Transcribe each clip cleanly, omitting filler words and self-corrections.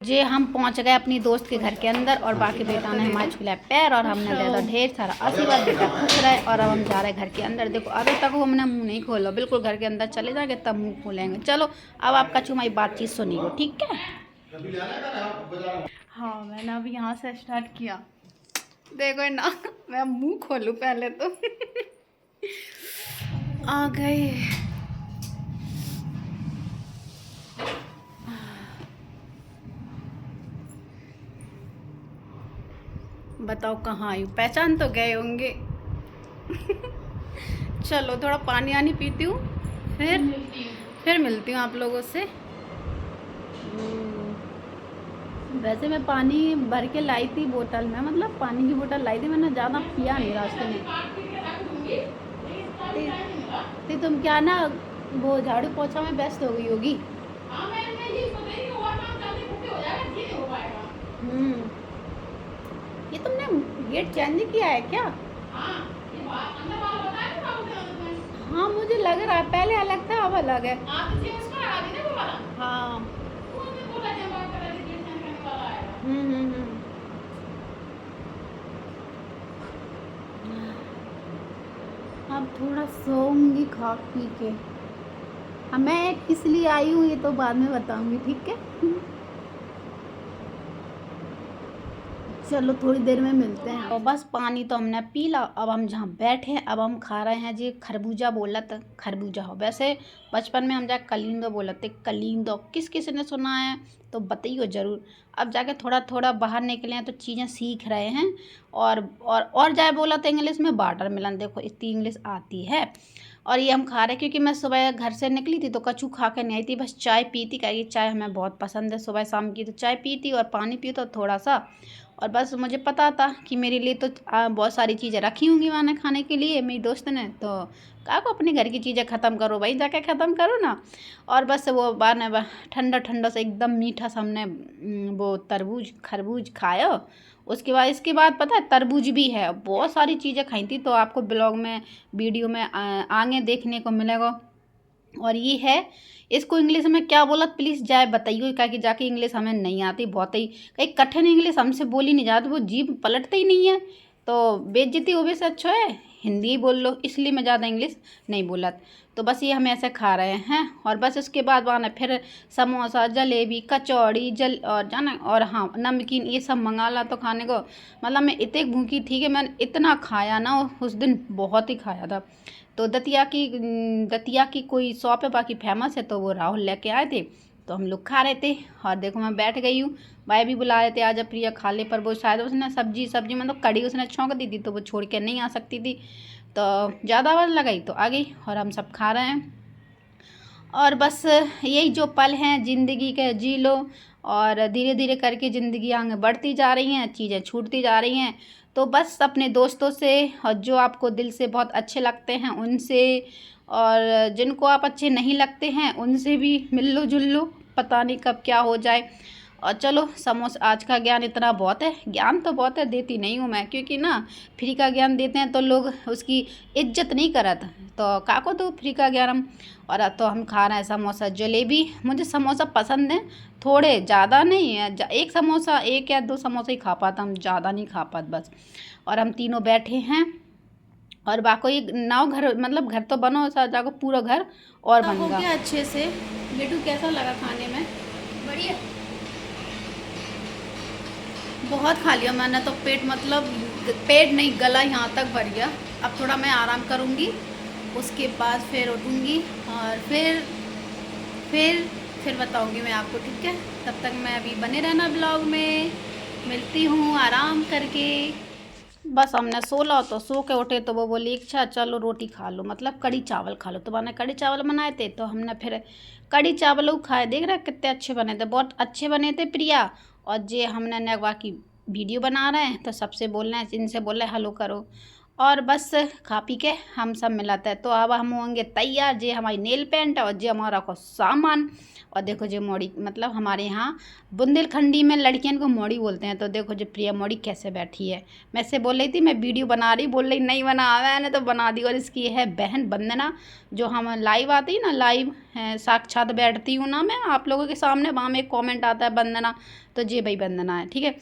जे हम पहुंच गए अपनी दोस्त के घर के अंदर और बाकी बेटा ने हमारे छुलाए पैर और हमने दे दिया ढेर सारा आशीर्वाद। बेटा खुश रहे और अब हम जा रहे हैं घर के अंदर। देखो अभी तक हमने मुंह नहीं खोला, बिल्कुल घर के अंदर चले जाएंगे तब मुंह खोलेंगे। चलो अब आपका चुमाई बातचीत सुनिए, ठीक है। हाँ मैंने अभी यहाँ से स्टार्ट किया, देखो ना मैं मुंह खोलूँ पहले तो आ गए। बताओ कहाँ आई, पहचान तो गए होंगे चलो थोड़ा पानी आनी पीती हूँ, फिर मिलती हूँ आप लोगों से। वैसे मैं पानी भर के लाई थी बोतल में, मतलब पानी की बोतल लाई थी, मैंने ज़्यादा पिया नहीं रास्ते में। तो तुम क्या ना वो झाड़ू पोछा में व्यस्त हो गई होगी। ये तुमने गेट चेंज किया है क्या? हाँ मुझे लग रहा है, पहले अलग था अब अलग है। हाँ अब थोड़ा सोऊंगी खा पी के। अब मैं किस लिए आई हूँ ये तो बाद में बताऊंगी, ठीक है। चलो थोड़ी देर में मिलते हैं। तो बस पानी तो हमने पी ला, अब हम जहाँ बैठे हैं अब हम खा रहे हैं जी खरबूजा। बोलत खरबूजा हो, वैसे बचपन में हम जाके कलिंदो बोलते, कलिंदो किस किस ने सुना है तो बताइए ज़रूर। अब जाके थोड़ा थोड़ा बाहर निकले हैं तो चीज़ें सीख रहे हैं। और जाए बोला तो इंग्लिश में वाटरमेलन, देखो इतनी इंग्लिश आती है। और ये हम खा रहे हैं क्योंकि मैं सुबह घर से निकली थी तो कचू खा के नहीं आई थी, बस चाय पी थी, क्योंकि चाय हमें बहुत पसंद है सुबह शाम की। तो चाय पी थी और पानी पी तो थोड़ा सा। और बस मुझे पता था कि मेरे लिए तो बहुत सारी चीज़ें रखी होंगी मैंने खाने के लिए मेरी दोस्त ने, तो कहा को अपने घर की चीज़ें ख़त्म करो भाई, जाके ख़त्म करो ना। और बस वो ठंडा ठंडा से एकदम मीठा सा हमने वो तरबूज खरबूज खाया। उसके बाद इसके बाद पता है तरबूज भी है, बहुत सारी चीज़ें खाई थी, तो आपको ब्लॉग में वीडियो में आगे देखने को मिलेगा। और ये है, इसको इंग्लिश में क्या बोला प्लीज़ जाए बताइए, क्या कि जाके इंग्लिश हमें नहीं आती, बहुत ही कहीं कठिन इंग्लिश हमसे बोली नहीं जाती, वो जीभ पलटते ही नहीं है। तो बेइज्जती होने से अच्छा है हिंदी ही बोल लो, इसलिए मैं ज़्यादा इंग्लिश नहीं बोला। तो बस ये हम ऐसे खा रहे हैं। और बस उसके बाद वहाँ फिर समोसा जलेबी कचौड़ी और जाना और हाँ नमकीन ये सब मंगा ला तो खाने को। मतलब मैं इतनी भूखी थी कि मैंने इतना खाया ना, उस दिन बहुत ही खाया था। तो दतिया की कोई शॉप है बाकी फेमस है, तो वो राहुल लेके आए थे तो हम लोग खा रहे थे। और देखो मैं बैठ गई हूँ, भाई भी बुला रहे थे आजा प्रिया खा ले, पर वो शायद उसने सब्जी मतलब कड़ी उसने छौंक दी थी तो वो छोड़ के नहीं आ सकती थी, तो ज़्यादा आवाज़ लगाई तो आ गई और हम सब खा रहे हैं। और बस यही जो पल हैं ज़िंदगी के जी लो, और धीरे धीरे करके ज़िंदगी आगे बढ़ती जा रही हैं, चीज़ें छूटती जा रही हैं। तो बस अपने दोस्तों से और जो आपको दिल से बहुत अच्छे लगते हैं उनसे, और जिनको आप अच्छे नहीं लगते हैं उनसे भी मिल लो जुल लो, पता नहीं कब क्या हो जाए। और चलो समोसा आज का ज्ञान इतना बहुत है, ज्ञान तो बहुत है, देती नहीं हूँ मैं, क्योंकि ना फ्री का ज्ञान देते हैं तो लोग उसकी इज्जत नहीं करत, तो काको तो फ्री का ज्ञान हम। और अब तो हम खा रहे हैं समोसा जलेबी। मुझे समोसा पसंद है, थोड़े ज़्यादा नहीं है, एक समोसा एक या दो समोसा ही खा पाता, हम ज़्यादा नहीं खा पाते बस। और हम तीनों बैठे हैं और बाको ये नाव घर मतलब घर तो बनो सा जाको पूरा घर और बन गया अच्छे से। बेटू कैसा लगा खाने में? बढ़िया, बहुत खा लिया मैंने तो, पेट मतलब पेट नहीं गला यहाँ तक भर गया। अब थोड़ा मैं आराम करूँगी, उसके बाद फिर उठूँगी और फिर बताऊँगी मैं आपको, ठीक है। तब तक मैं अभी बने रहना ब्लॉग में, मिलती हूँ आराम करके। बस हमने सोला तो सो के उठे तो वो बोली अच्छा चलो रोटी खा लो, मतलब कड़ी चावल खा लो, तो मैंने कड़ी चावल बनाए थे तो हमने फिर कड़ी चावल खाए। देख रहे कितने अच्छे बने थे, बहुत अच्छे बने थे प्रिया। और जे हमने नगवा की वीडियो बना रहे हैं तो सबसे बोल रहे हैं, जिनसे बोल रहे हैं हेलो करो। और बस खा पी के हम सब मिलाते हैं। तो अब हम होंगे तैयार। जे हमारी नेल पेंट और जे हमारा को सामान। और देखो जो मोड़ी, मतलब हमारे यहाँ बुंदेलखंडी में लड़कियों को मोड़ी बोलते हैं। तो देखो जो प्रिया मोड़ी कैसे बैठी है। मैं से बोल रही थी मैं वीडियो बना रही, बोल रही नहीं बना, मैंने तो बना दी। और इसकी है बहन वंदना, जो हम लाइव आती है ना, लाइव साक्षात बैठती हूँ ना मैं आप लोगों के सामने, वहाँ में एक कॉमेंट आता है वंदना, तो जे भाई वंदना है, ठीक है।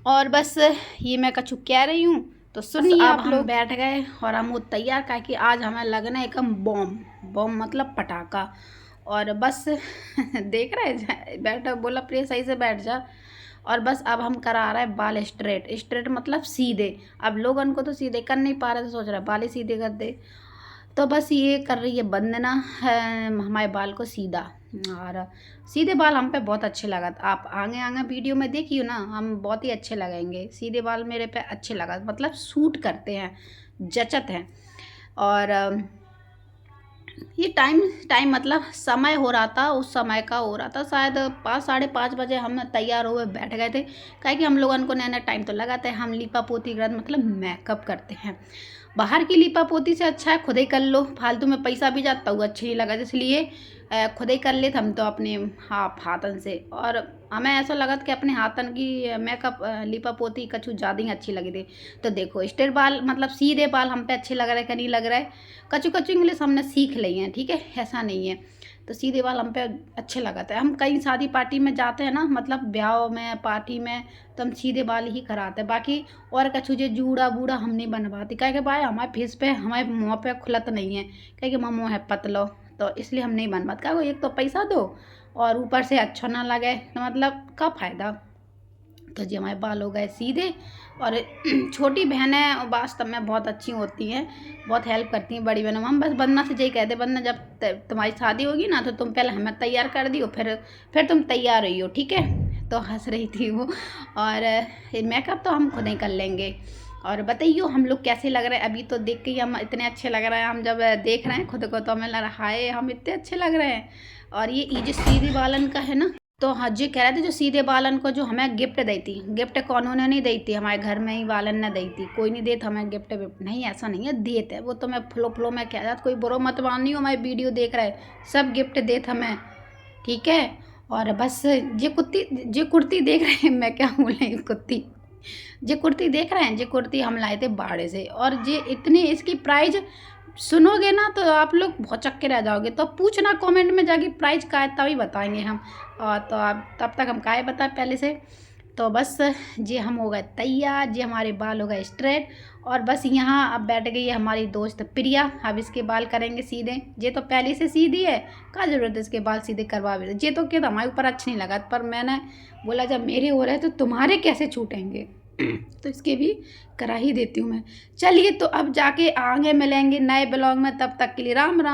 और बस ये मैं कछु कह रही हूँ तो सुनिए आप लोग। हम बैठ गए और हम वो तैयार का कि आज हमें लगना है एकदम बॉम्ब मतलब पटाखा। और बस देख रहे बैठा, बोला प्रिय सही से बैठ जा। और बस अब हम करा रहे हैं बाल स्ट्रेट मतलब सीधे। अब लोगों को तो सीधे कर नहीं पा रहे, तो सोच रहे बाल ही सीधे कर दे। तो बस ये कर रही है वंदना हमारे बाल को सीधा। और सीधे बाल हम पे बहुत अच्छे लगा, आप आगे आगे वीडियो में देखियो ना, हम बहुत ही अच्छे लगेंगे। सीधे बाल मेरे पे अच्छे लगा, मतलब सूट करते हैं, जचत हैं। और ये टाइम मतलब समय हो रहा था, उस समय का हो रहा था शायद 5 साढ़े 5 बजे हम तैयार हुए बैठ गए थे। काहे कि हम लोगों को नया टाइम तो लगाते हैं, हम लीपा पोती कर मतलब मेकअप करते हैं। बाहर की लीपा पोती से अच्छा है खुद ही कर लो, फालतू में पैसा भी जाता हुआ अच्छी नहीं लगा, इसलिए खुद ही कर लेते हम तो अपने हाथन से। और हमें ऐसा लगा कि अपने हाथन की मेकअप लीपा पोती कछु ज़्यादा ही अच्छी लगी थी। तो देखो स्ट्रेट बाल मतलब सीधे बाल हम पे अच्छे लग रहे कि नहीं लग रहा है। कछु इंग्लिश हमने सीख ली है, ठीक है, ऐसा नहीं है। तो सीधे बाल हम पे अच्छे लगाते हैं। हम कहीं शादी पार्टी में जाते हैं ना, मतलब ब्याह में पार्टी में, तो हम सीधे बाल ही कराते हैं। बाकी और कछु जो जूड़ा बूढ़ा हम नहीं बनवाती, कहे कि भाई हमारे फेस पे हमारे मुँह पे खुलत नहीं है, कहे कि मुँह है पतलो, तो इसलिए हम नहीं बनवाते। कहे एक तो पैसा दो और ऊपर से अच्छा ना लगे, तो मतलब का फ़ायदा। तो जी हमारे बाल हो गए सीधे। और छोटी बहनें वास्तव में बहुत अच्छी होती हैं, बहुत हेल्प करती हैं बड़ी बहनों। हम बस वंदना से यही कहते, वंदना जब तुम्हारी शादी होगी ना, तो तुम पहले हमें तैयार कर दियो, फिर तुम तैयार रहियो, ठीक है। तो हंस रही थी वो। और मेकअप तो हम खुद ही कर लेंगे। और बताइयो हम लोग कैसे लग रहे हैं। अभी तो देख के ही हम इतने अच्छे लग रहे हैं, हम जब देख रहे हैं खुद को तो हमें लग रहा है हम इतने अच्छे लग रहे हैं। और ये जो सीधे बालन का है ना, तो हाँ जी कह रहे थे जो सीधे बालन को जो हमें गिफ्ट दी थी, गिफ्ट कौन ने नहीं दी थी, हमारे घर में ही बालन ने दी थी। कोई नहीं देता हमें गिफ्ट विफ्ट, नहीं ऐसा नहीं है, देते वो तो मैं फ्लो में कह रहा था, कोई बुरा मत मानी हो, हमारी वीडियो देख रहे सब गिफ्ट देते हमें, ठीक है। और बस ये कुर्ती देख रहे हैं, मैं क्या बोले कुर्ती, ये कुर्ती देख रहे हैं, ये कुर्ती हम लाए थे बाड़े से। और ये इतनी इसकी प्राइस सुनोगे ना तो आप लोग बहुत चक्के रह जाओगे। तो पूछना कमेंट में जाके प्राइस का है, तभी बताएंगे हम। और तो आप तब तक हम काहे बताएं पहले से। तो बस ये हम हो गए तैयार, ये हमारे बाल हो गए स्ट्रेट। और बस यहाँ अब बैठ गई है हमारी दोस्त प्रिया, अब इसके बाल करेंगे सीधे। ये तो पहले से सीधी है, क्या जरूरत है इसके बाल सीधे करवा भी। ये तो क्या था हमारे ऊपर अच्छा नहीं लगा, पर मैंने बोला जब मेरे हो रहे हैं तो तुम्हारे कैसे छूटेंगे, तो इसके भी करा ही देती हूँ मैं। चलिए तो अब जाके आगे मिलेंगे नए ब्लॉग में, तब तक के लिए राम राम।